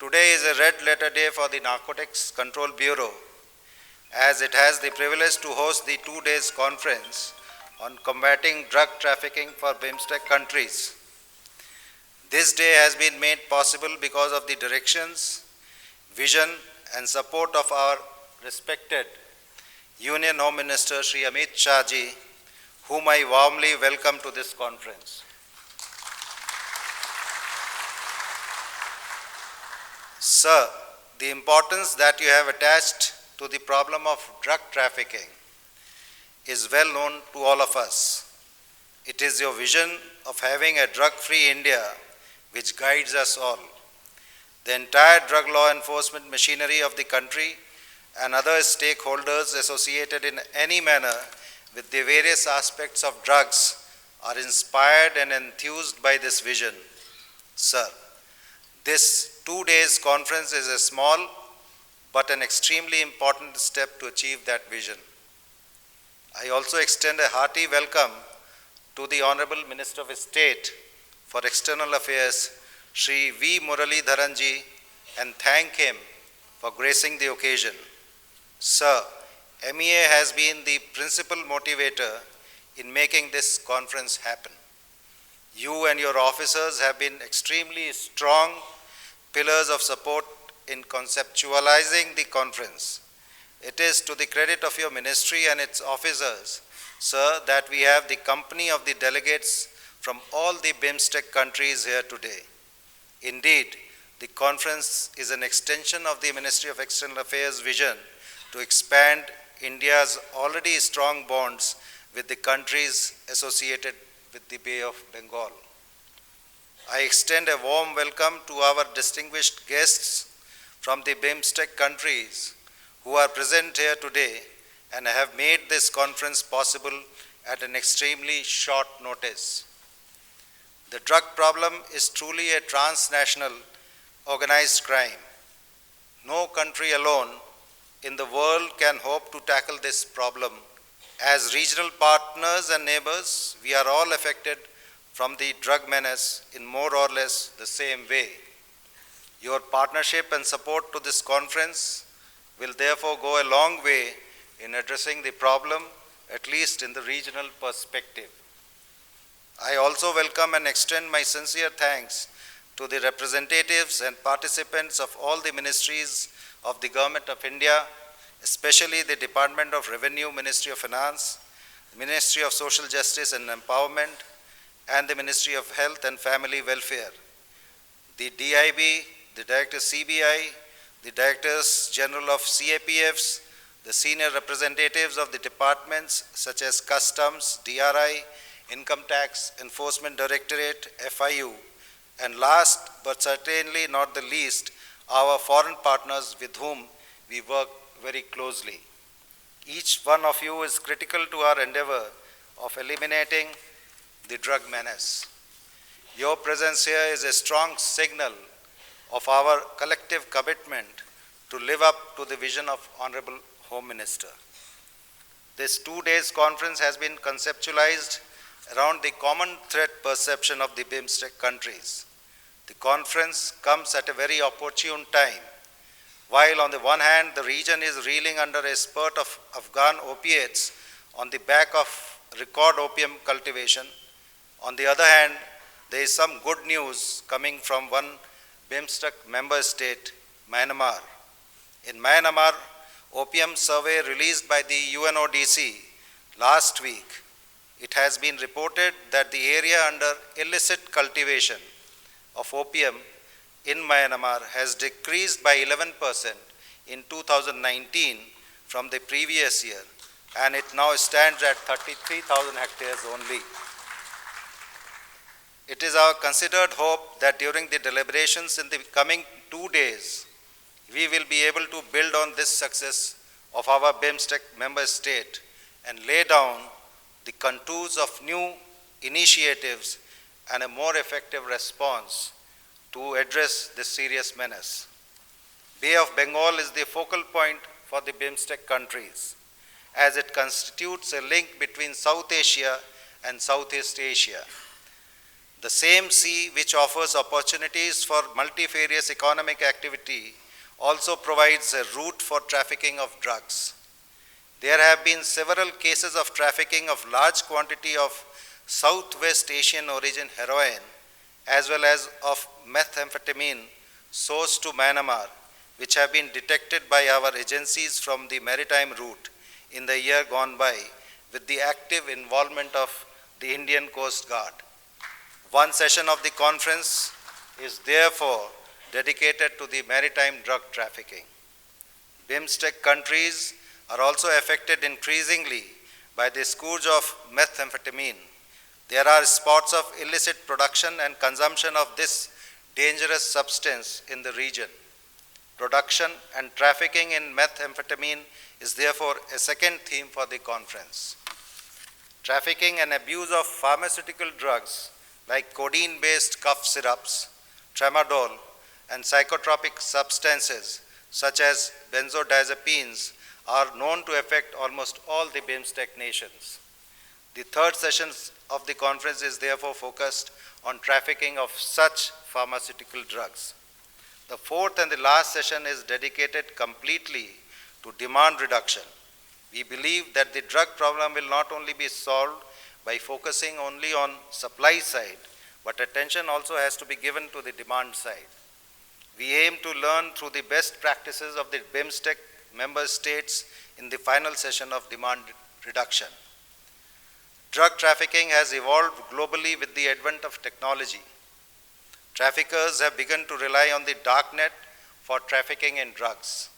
Today is a red letter day for the Narcotics Control Bureau, as it has the privilege to host the 2 days conference on combating drug trafficking for BIMSTEC countries. This day has been made possible because of the directions, vision and support of our respected Union Home Minister Shri Amit Shah ji, whom I warmly welcome to this conference. Sir, the importance that you have attached to the problem of drug trafficking is well known to all of us. It is your vision of having a drug-free India which guides us all. The entire drug law enforcement machinery of the country and other stakeholders associated in any manner with the various aspects of drugs are inspired and enthused by this vision. Sir, this 2 days conference is a small but an extremely important step to achieve that vision. I also extend a hearty welcome to the Honorable Minister of State for External Affairs, Shri V. Muralidharan ji, and thank him for gracing the occasion. Sir, MEA has been the principal motivator in making this conference happen. You and your officers have been extremely strong pillars of support in conceptualizing the conference. It is to the credit of your ministry and its officers, sir, that we have the company of the delegates from all the BIMSTEC countries here today. Indeed, the conference is an extension of the Ministry of External Affairs vision to expand India's already strong bonds with the countries associated with the Bay of Bengal. I extend a warm welcome to our distinguished guests from the BIMSTEC countries who are present here today and have made this conference possible at an extremely short notice. The drug problem is truly a transnational organized crime. No country alone in the world can hope to tackle this problem. As regional partners and neighbors, we are all affected from the drug menace in more or less the same way. Your partnership and support to this conference will therefore go a long way in addressing the problem, at least in the regional perspective. I also welcome and extend my sincere thanks to the representatives and participants of all the ministries of the Government of India, especially the Department of Revenue, Ministry of Finance, Ministry of Social Justice and Empowerment, and the Ministry of Health and Family Welfare, the DIB, the Director CBI, the Directors General of CAPFs, the senior representatives of the departments such as Customs, DRI, Income Tax, Enforcement Directorate, FIU, and last but certainly not the least, our foreign partners with whom we work very closely. Each one of you is critical to our endeavor of eliminating the drug menace. Your presence here is a strong signal of our collective commitment to live up to the vision of Honorable Home Minister. This 2 days conference has been conceptualized around the common threat perception of the BIMSTEC countries. The conference comes at a very opportune time. While on the one hand, the region is reeling under a spurt of Afghan opiates on the back of record opium cultivation, on the other hand, there is some good news coming from one BIMSTEC member state, Myanmar. In Myanmar, opium survey released by the UNODC last week, it has been reported that the area under illicit cultivation of opium in Myanmar has decreased by 11% in 2019 from the previous year, and it now stands at 33,000 hectares only. It is our considered hope that during the deliberations in the coming 2 days, we will be able to build on this success of our BIMSTEC member state and lay down the contours of new initiatives and a more effective response to address this serious menace. Bay of Bengal is the focal point for the BIMSTEC countries, as it constitutes a link between South Asia and Southeast Asia. The same sea which offers opportunities for multifarious economic activity also provides a route for trafficking of drugs. There have been several cases of trafficking of large quantity of Southwest Asian origin heroin as well as of methamphetamine sourced to Myanmar, which have been detected by our agencies from the maritime route in the year gone by with the active involvement of the Indian Coast Guard. One session of the conference is therefore dedicated to the maritime drug trafficking. BIMSTEC countries are also affected increasingly by the scourge of methamphetamine. There are spots of illicit production and consumption of this dangerous substance in the region. Production and trafficking in methamphetamine is therefore a second theme for the conference. Trafficking and abuse of pharmaceutical drugs like codeine-based cough syrups, tramadol, and psychotropic substances such as benzodiazepines are known to affect almost all the BIMSTEC nations. The third session of the conference is therefore focused on trafficking of such pharmaceutical drugs. The fourth and the last session is dedicated completely to demand reduction. We believe that the drug problem will not only be solved by focusing only on supply side, but attention also has to be given to the demand side. We aim to learn through the best practices of the BIMSTEC member states in the final session of demand reduction. Drug trafficking has evolved globally with the advent of technology. Traffickers have begun to rely on the dark net for trafficking in drugs.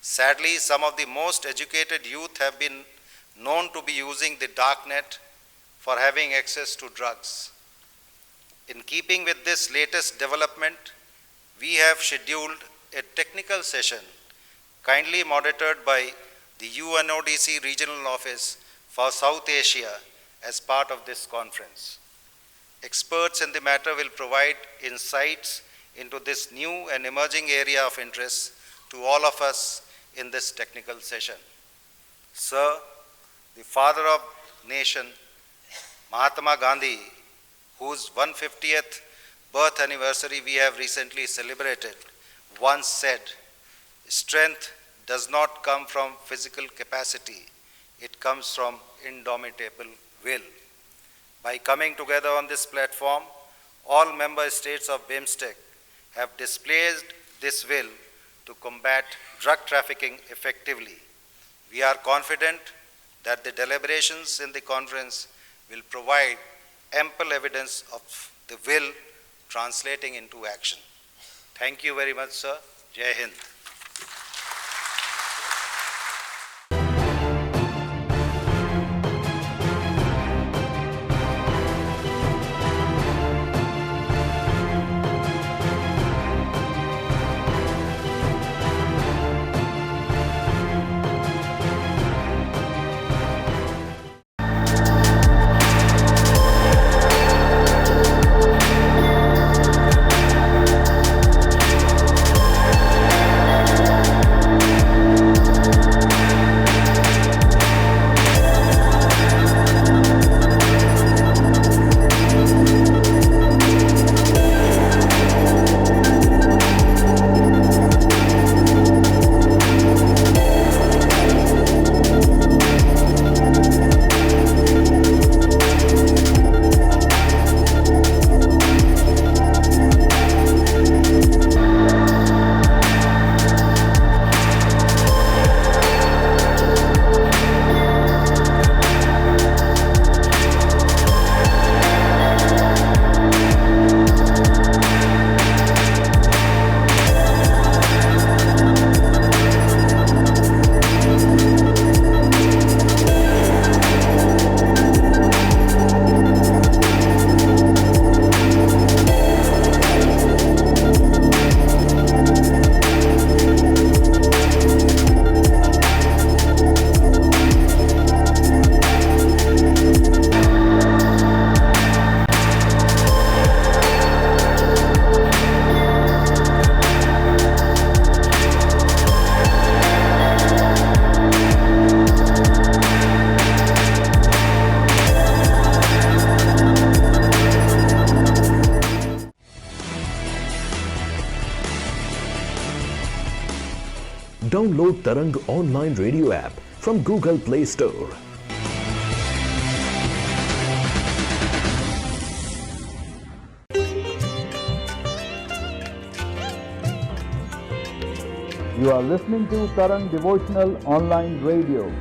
Sadly, some of the most educated youth have been known to be using the dark net for having access to drugs. In keeping with this latest development, we have scheduled a technical session kindly monitored by the UNODC Regional Office for South Asia as part of this conference. Experts in the matter will provide insights into this new and emerging area of interest to all of us in this technical session. Sir, the father of nation, Mahatma Gandhi, whose 150th birth anniversary we have recently celebrated, once said, "Strength does not come from physical capacity, it comes from indomitable will." By coming together on this platform, all member states of BIMSTEC have displayed this will to combat drug trafficking effectively. We are confident that the deliberations in the conference will provide ample evidence of the will translating into action. Thank you very much, sir. Jai Hind. Download Tarang online radio app from Google Play Store. You are listening to Tarang Devotional Online Radio.